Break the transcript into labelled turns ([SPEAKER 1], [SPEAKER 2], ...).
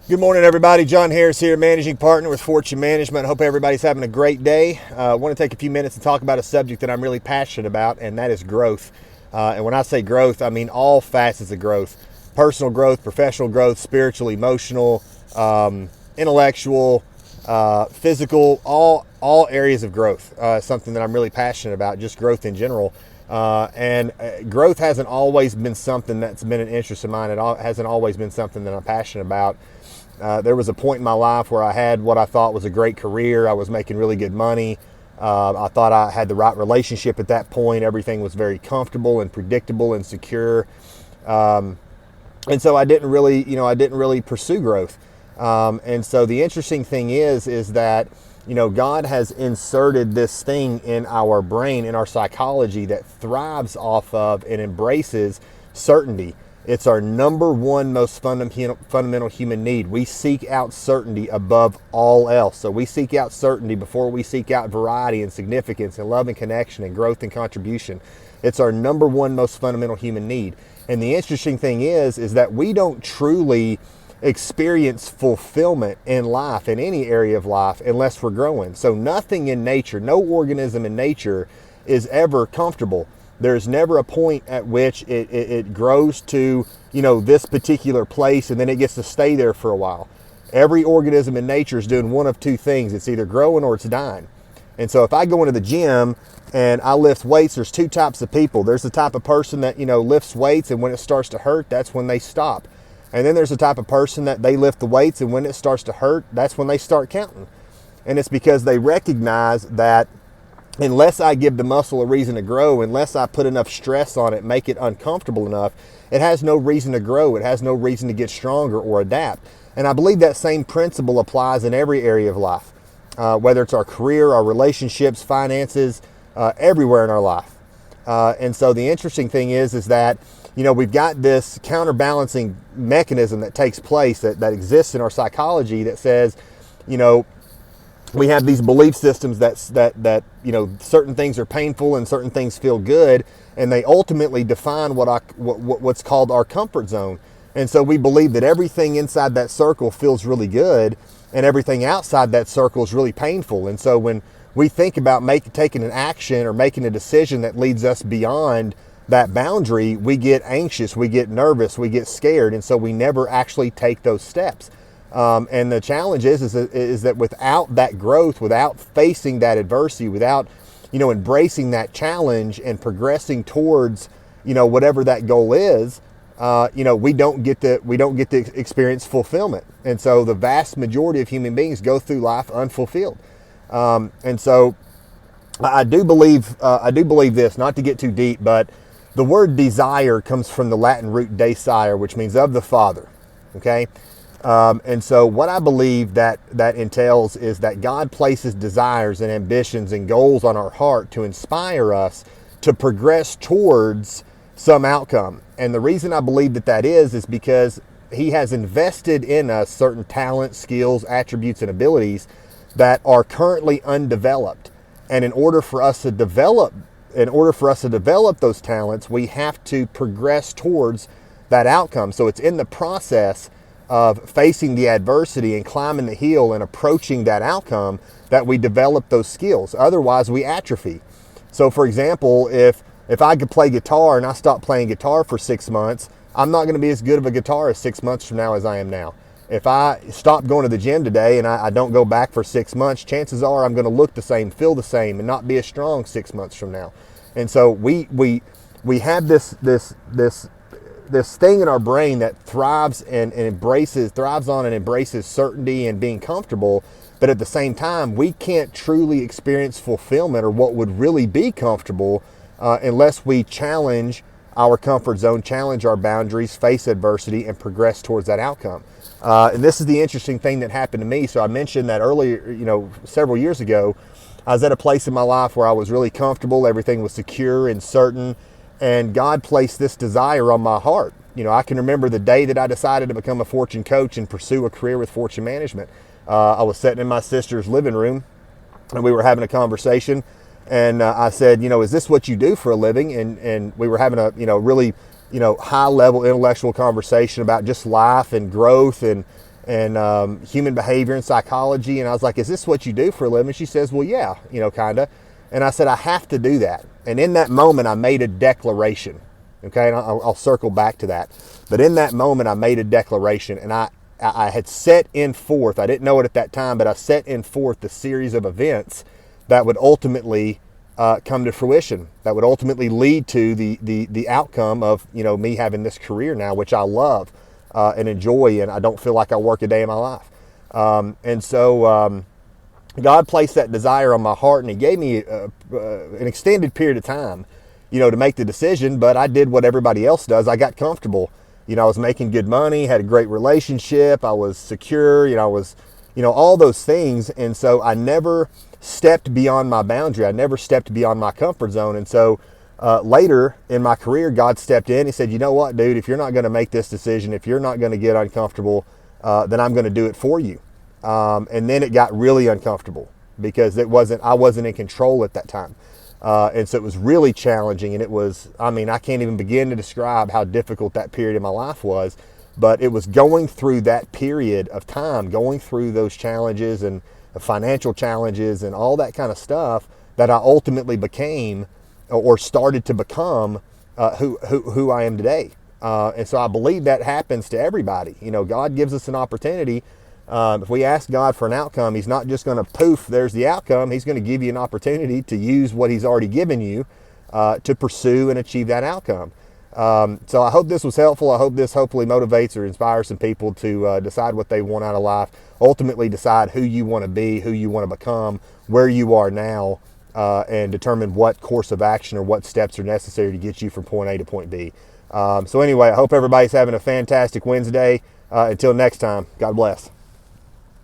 [SPEAKER 1] Good morning, everybody. John Harris here, managing partner with Fortune Management. Hope everybody's having a great day. I want to take a few minutes to talk about a subject that I'm really passionate about, and that is growth. And when I say growth, I mean all facets of growth: personal growth, professional growth, spiritual, emotional, intellectual, physical, all areas of growth. Something that I'm really passionate about, just growth in general. And growth hasn't always been something that's been an interest of mine. Hasn't always been something that I'm passionate about. There was a point in my life where I had what I thought was a great career. I was making really good money. I thought I had the right relationship at that point. Everything was very comfortable and predictable and secure. And so I didn't really pursue growth. And so the interesting thing is that, God has inserted this thing in our brain, in our psychology, that thrives off of and embraces certainty. It's our number one most fundamental human need. We seek out certainty above all else. So we seek out certainty before we seek out variety and significance and love and connection and growth and contribution. It's our number one most fundamental human need. And the interesting thing is that we don't truly experience fulfillment in life, in any area of life, unless we're growing. So nothing in nature, no organism in nature is ever comfortable. There's never a point at which it grows to, this particular place and then it gets to stay there for a while. Every organism in nature is doing one of two things. It's either growing or it's dying. And so if I go into the gym and I lift weights, there's two types of people. There's the type of person that, lifts weights, and when it starts to hurt, that's when they stop. And then there's the type of person that they lift the weights, and when it starts to hurt, that's when they start counting. And it's because they recognize that unless I give the muscle a reason to grow, unless I put enough stress on it, make it uncomfortable enough, it has no reason to grow. It has no reason to get stronger or adapt. And I believe that same principle applies in every area of life, whether it's our career, our relationships, finances, everywhere in our life. And so the interesting thing is that, we've got this counterbalancing mechanism that takes place that exists in our psychology that says, we have these belief systems that certain things are painful and certain things feel good, and they ultimately define what's called our comfort zone. And so we believe that everything inside that circle feels really good, and everything outside that circle is really painful. And so when we think about taking an action or making a decision that leads us beyond that boundary, we get anxious, we get nervous, we get scared, and so we never actually take those steps. And the challenge is that without that growth, without facing that adversity, without embracing that challenge and progressing towards whatever that goal is, we don't get to experience fulfillment. And so the vast majority of human beings go through life unfulfilled. And so I do believe this, not to get too deep, but the word desire comes from the Latin root desire, which means of the Father. Okay. And so what I believe that entails is that God places desires and ambitions and goals on our heart to inspire us to progress towards some outcome. And the reason I believe that is because He has invested in us certain talents, skills, attributes, and abilities that are currently undeveloped. And in order for us to develop those talents, we have to progress towards that outcome. So it's in the process of facing the adversity and climbing the hill and approaching that outcome that we develop those skills. Otherwise, we atrophy. So for example, if I could play guitar and I stop playing guitar for 6 months, I'm not going to be as good of a guitarist 6 months from now as I am now. If I stop going to the gym today and I don't go back for 6 months, chances are I'm going to look the same, feel the same, and not be as strong 6 months from now. And so we have this thing in our brain that thrives on and embraces certainty and being comfortable, but at the same time, we can't truly experience fulfillment or what would really be comfortable unless we challenge our comfort zone, challenge our boundaries, face adversity, and progress towards that outcome. And this is the interesting thing that happened to me. So I mentioned that earlier, several years ago, I was at a place in my life where I was really comfortable, everything was secure and certain, and God placed this desire on my heart. I can remember the day that I decided to become a fortune coach and pursue a career with Fortune Management. I was sitting in my sister's living room, and we were having a conversation, and I said, is this what you do for a living? And we were having a, really, high level intellectual conversation about just life and growth and and human behavior and psychology. And I was like, is this what you do for a living? She says, well, yeah, kind of. And I said, I have to do that. And in that moment, I made a declaration. Okay, and I'll circle back to that. But in that moment, I made a declaration, and I had set in forth, I didn't know it at that time, but I set in forth the series of events that would ultimately come to fruition, that would ultimately lead to the outcome of me having this career now, which I love and enjoy, and I don't feel like I work a day in my life. And so God placed that desire on my heart, and He gave me an extended period of time, to make the decision. But I did what everybody else does. I got comfortable. I was making good money, had a great relationship, I was secure, I was, all those things. And so I never stepped beyond my boundary. I never stepped beyond my comfort zone. And so later in my career, God stepped in. He said, you know what, dude, if you're not going to make this decision, if you're not going to get uncomfortable, then I'm going to do it for you. And then it got really uncomfortable because I wasn't in control at that time. And so it was really challenging, and it was, I can't even begin to describe how difficult that period in my life was, but it was going through that period of time, going through those challenges and financial challenges and all that kind of stuff, that I ultimately became or started to become who I am today. And so I believe that happens to everybody. God gives us an opportunity. If we ask God for an outcome, He's not just going to poof, there's the outcome. He's going to give you an opportunity to use what He's already given you to pursue and achieve that outcome. So I hope this was helpful. I hope this hopefully motivates or inspires some people to decide what they want out of life, ultimately decide who you want to be, who you want to become, where you are now, and determine what course of action or what steps are necessary to get you from point A to point B. So anyway, I hope everybody's having a fantastic Wednesday. Until next time, God bless.